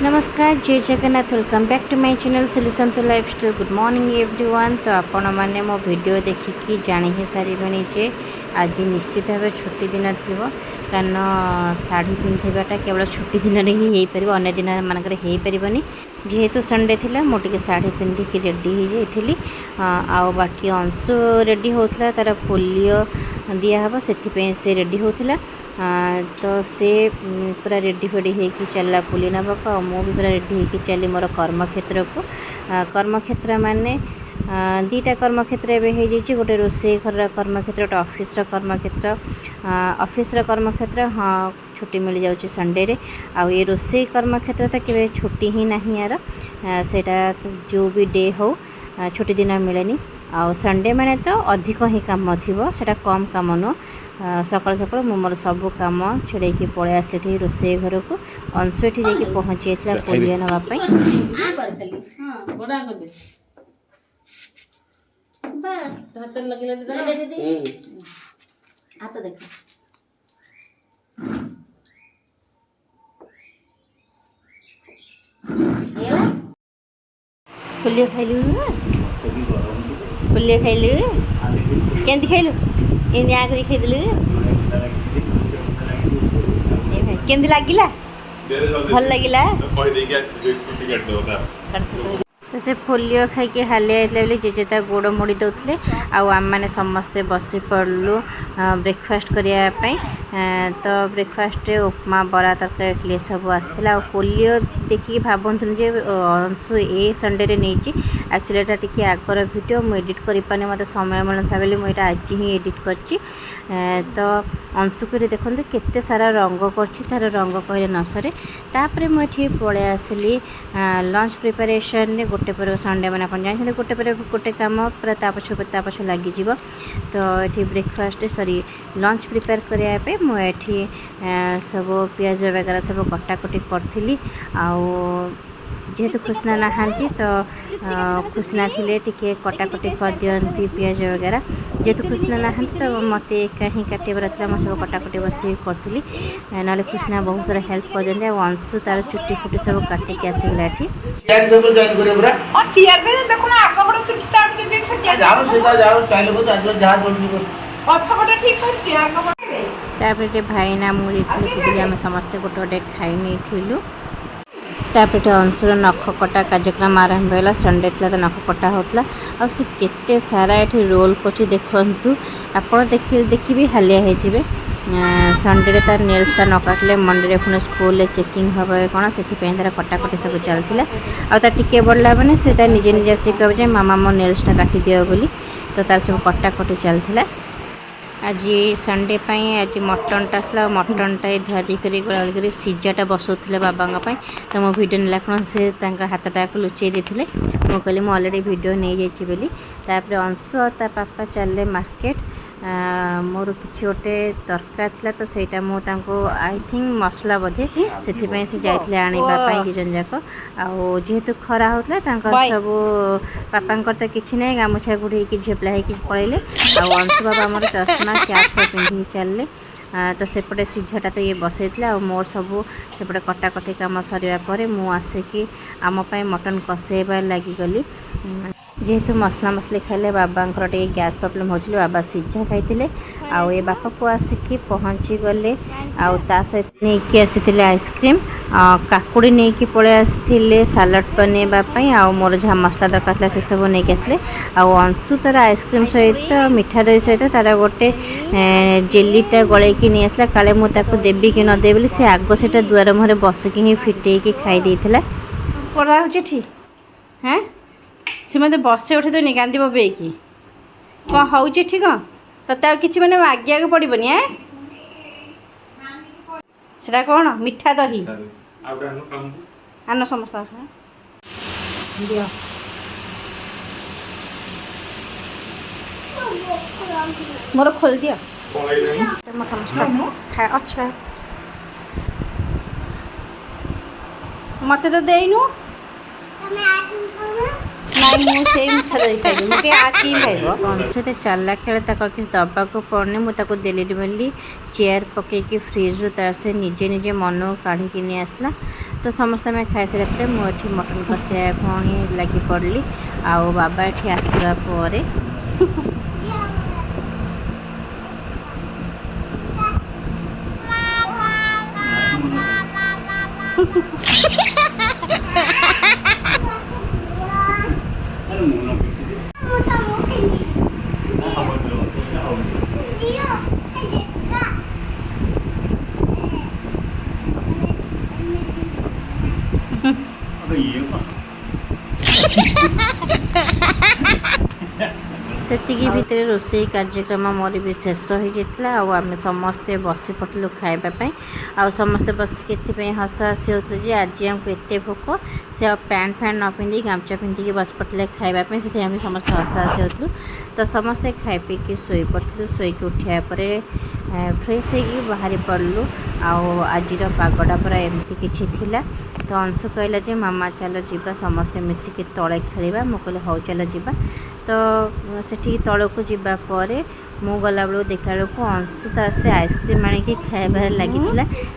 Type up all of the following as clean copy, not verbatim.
नमस्कार Jai Jagannath welcome back to my channel सिलिसंतो lifestyle. Good morning everyone. तो आपण मैंने मो वीडियो देखिकी जानी ही सारे जे आज निश्चित भाव छुट्टी दिन थी कारण शाढ़ी पिंधाटा केवल छुट्टी दिन ही हो पार अन्य दिन मानक हो पारनि जेहेतु संडे थिला मोटे शाढ़ी पिंधिकी रेडी हो जाइली आ बाकी अंशु रेडी होता तार पोलियो दिहब से रेडी होता तो से पूरा रेडी फेडी होगी चलला पुली नबाक मु भी पूरा रेडी होगी चली मोर कर्मक्षेत्र को। कर्मक्षेत्र माने दीटा कर्मक्षेत्र एवं हो जाइए गोटे रोसे घर कर्मक्षेत्र गोटे ऑफिस कर्मक्षेत्र। ऑफिस कर्मक्षेत्र हाँ छुट्टी मिल जाऊँगी संडे रे आ ये रोसे कर्मक्षेत्र तो केवे छुट्टी ही नहीं यार सेटा जो भी डे हो छुट्टी दिन मिलेनी आ संडे माने तो अधिक ही काम थी सेटा कम काम नुह सकाल सकाल मोर सब कम छेड़े पलि आसली रोसे घर को अंशु एठी जाइए पहुँची जाता पोलियो नापी पोलियो खाइलु पोलियो खाइलु केमती खाइलु ये आगे खाइदेलु केमती लगला भल लगला से पोलियो खाई हालिया बोली जेजेता गोड़ मोड़ी दौले आम मैंने समस्ते बसी पड़लु ब्रेकफास्ट करने तो ब्रेकफास्ट उपमा बरा तरकारी इडली सब आसाला। पोलियो देखिए भावतुनि जे अंशु ए संडे रे नहीं एक्चुअली एटा टिके आगर वीडियो मुझे एडिट कर मत समय मिलता बोली मुझे आज ही एडिट कर तो अंशु को देखते केते सारा रंग कर रंग कहले न सरे तापर मुझे पलि आसली लंच प्रिपरेशन गोटे पर संडे मैंने आप जानते गोटे पर गोटे कम पूरा तापछ लग तो ये ब्रेकफास्ट सॉरी लंच प्रिपेयर करने मुझे सब पियाज वगैरह सब कटाकटी करी जेहेतु खुशना नहांती तो खुशना थिले टिके कटाकटी कर दियंती पियाज वगैरह जेहेतु खुशना नहांती तो मत एका ही काटिबार था मैं सब कटाकटी बस करी ना खुशना बहुत सारा हेल्प कर दियंती अंशु तार चुट्टी फुटी सब काटिक आसगला भाई ना मुझे आम समस्ते गोटे गोटे खाई नहीं थिलु तापर अंशुर नख कटा कार्यक्रम आरंभ है संडे थी तो नख कटा होता आ केते सारा ये रोल कर देखु आप देखी भी हालिया हो संडे तार नेल्सटा न काटले मंडे पुणी स्कूल चेकिंग हम कौन से तार कटाकटी सब चलता आ टे बढ़ला मैंने से निजे निजे आसिक कहे मामा मो नेल्सटा काटी दियो बोली तो तार सब कटाकटी चलता। आज संडे आज मटनटा आसला मटनटा धुआधी कर गोला कर सीजाटा बसौले बाबा तो मो भिडियो नेला कौन से हाथटा को लुचे देते मुझे कहली मुझे अलरेडी भिडियो नहीं जाइए बोली तापर अंशु और ता पापा चलले मार्केट मोर किसी गोटे दरकार था तो सहीटा मुझे आई थिंक मसला बोधे से जाते आने दी जन जाक जेहेतु खरा होता सब पापा तो किसी ना गामुछा गुड़े झेपला हो पड़े अंशु बाबा मोर चश्मा कैप सब पिंधि चलले तो सेपटे सीझाटा तो ये बसई मोर सब सेपटे कटाकटी कम सर मु आसिकी आमपाई मटन कसेबार लगिगली जेहेतु मसला मसली खाइले बाबा टे गैस प्रॉब्लम हो बाबा सीझा खाई आउ ये बापा को आसिकी पहुँची गले आ सहित नहीं आसी आइसक्रीम काकुड़ी नहीं कि पड़े आसते सालाड बनवाई आ मोर जहाँ मसला दरकार था से सब नहीं आसले अंशु तार आइसक्रीम सहित मिठा दही सहित तार गोटे जेलीटा गलैकी नहीं आसला काले मुझे देवी कि नदे बोली से आग से दुआर मुहर बसिकी ही फिटेकी खाई पड़ा हो ठीक हाँ सी मत बसे उठे तो नहीं कांदी बबेकी कौन हो ठीक तोते कि मैंने आज्ञा को पड़ोनी से कौन मिठा दही आन समस्त दियो मोर खोल दियो अच्छा मत तो देनु मिठा दही खाइब अंशुते चलला खेल किसी दबा को पड़नी मुझे देली बोली चेयर पकईकि फ्रिज तार से निजे निजे मन काढ़ी नहीं आसला तो समस्त आम खाई सारे मुझे मटन कषिया पुणी लगी पड़ली आउ बाबा ये आसवा पर सेतिकी भितर रोषेई कार्यक्रम मोर भी शेष हो जाता आम समस्ते बसी पड़लु खावाई आ समस्ते बसिक हस हसी होते जे आज आमको एत भोक से पैंट फैंट न पिंधि गामछा पिंधिकी बस पड़े खावाई से आम समस्त हस हसी होतलु तो समस्ते खाई पीकि शोई पड़लु शोक उठा फ्रेश हो बाहरी पड़लु आज पागटा पूरा एमती किसी थिला तो अंशु कहला जे मामा चलो जीवा समस्ते मिसिकी तले खेलिबा मु कहले हौ चलो जीवा तो सेठी तलक जीवा परे मु गला बेलू देखला बेलू अंशु तार से आइसक्रीम आनिकी खाइबार लगी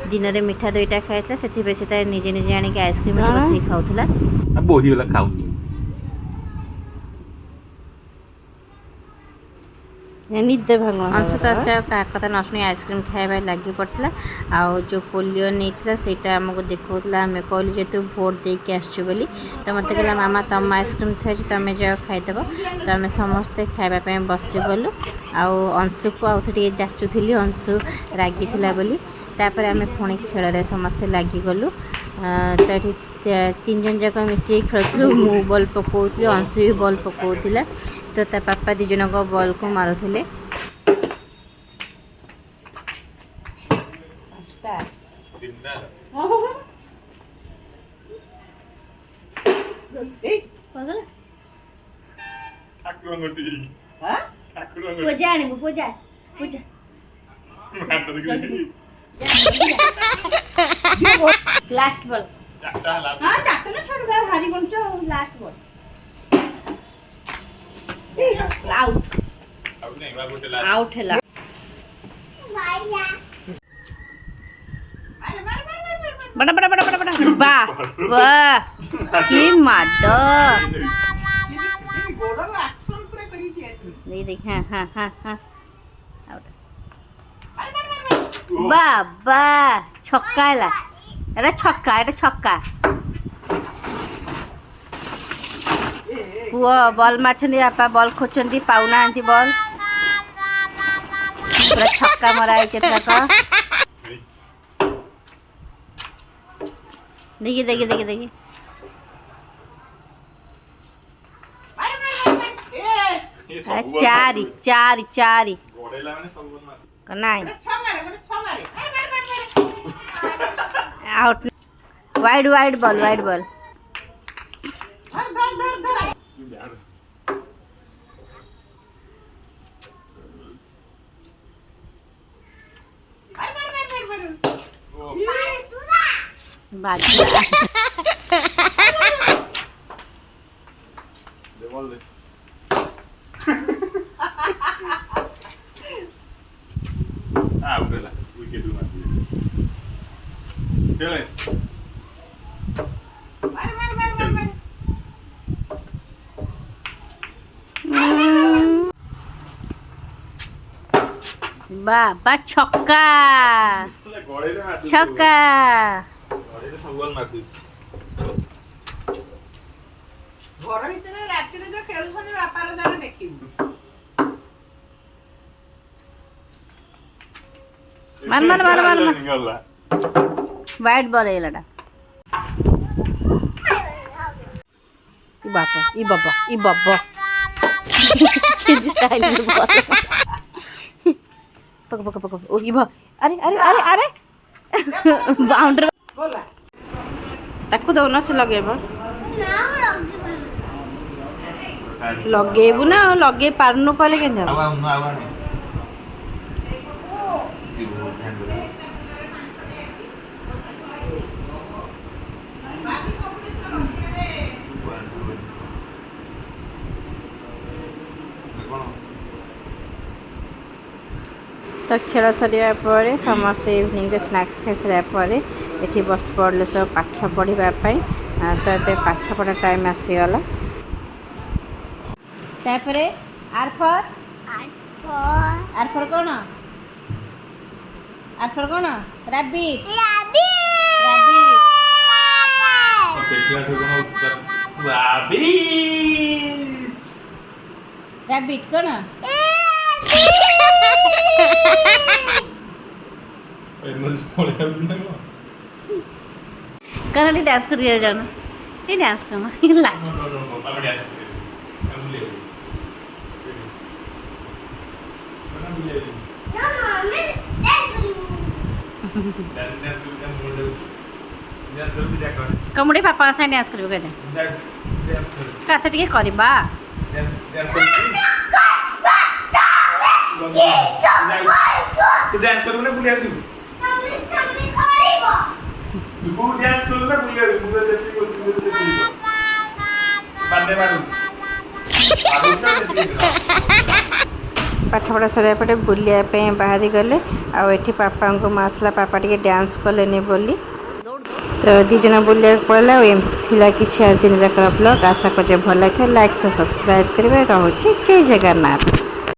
दिन में मिठा दुईटा खाई से निजे निजे आनिकी आइसक्रीम बस खाऊला बोही खाऊ निजे भाग अंशु तो क्या कथा न शुणी आइसक्रीम खाइबार लगी पड़ता आउ जो पोलियो नहीं सेटा आमको देखा आम कहलु जे तू भोट देके आसचु बोली तो मत कहला मामा तुम आइसक्रीम थी तुम जाओ खाईदेव तो आम समस्ते खाइबापी बसी गलु आउ अंशु को आउ थे जाचुली अंशु रागी बोली तापर आम पुणी खेल समस्ते लगिगलु तो ये 3 जन जाक मिसिक खेलु मु बल पकाउली अंशु भी बल पकाउला तो ता पापा 2 जन को बल को मारुले लास्ट बॉल हां चाटो ना छोड़ बा भारी कोनचो लास्ट बॉल आउट आउट नहीं बा गोटे लास्ट आउट हैला बड़ा बड़ा बड़ा बड़ा बड़ा वाह वाह की माडो गोड़ो एक्शन पूरा करी दिया देख हां हां हां हां आउट बाबा छक्का हैला एटा छक्का पुआ बॉल मारछंदी आपा बॉल खोचंदी पाउना आंती बॉल पूरा छक्का मरा है चित्रका देखिए चारी चारी चारी नहीं आउट वाइड बॉल बाबा छक्का घर भीतर राति जो खेलुछन व्यापार द्वारा देखिबू मार वाइट बॉल है लड़ा ई बाबा चिंदी स्टाइल में बॉल पक ओ ई बा अरे बाउंड्री गोला ताकू दौना से लगेबो लगेबू ना लगे पारनु कहले के तो तो खेल सरिया पर समस्त इवनिंग स्नैक्स खाई सारा पर ये बस पड़े सब पाठ पढ़ापी तो ये पाठ पढ़ा टाइम आसीगला तापर आर फर कौन रैबिट रैबिट कौन कौन डांस कर जाना ये डांस करना कमुड़ी पापा से डांस कर टे करवा डांस करू ना बुलिया तू तू डांस करू ना बुलिया बुलिया देखती को सुंदर देखती बंदे मारू पाठ पढ़ा सर पटे बुलिया बाहरी गले आठी पापा को माथला पापा टे डांस कले बोली तो दी जन बुलिया पड़ा एमती किसी आज दिन जाकर ब्लॉग आशा कर भल लगे लाइक से सब्सक्राइब करेंगे रोचे जय जगन्नाथ।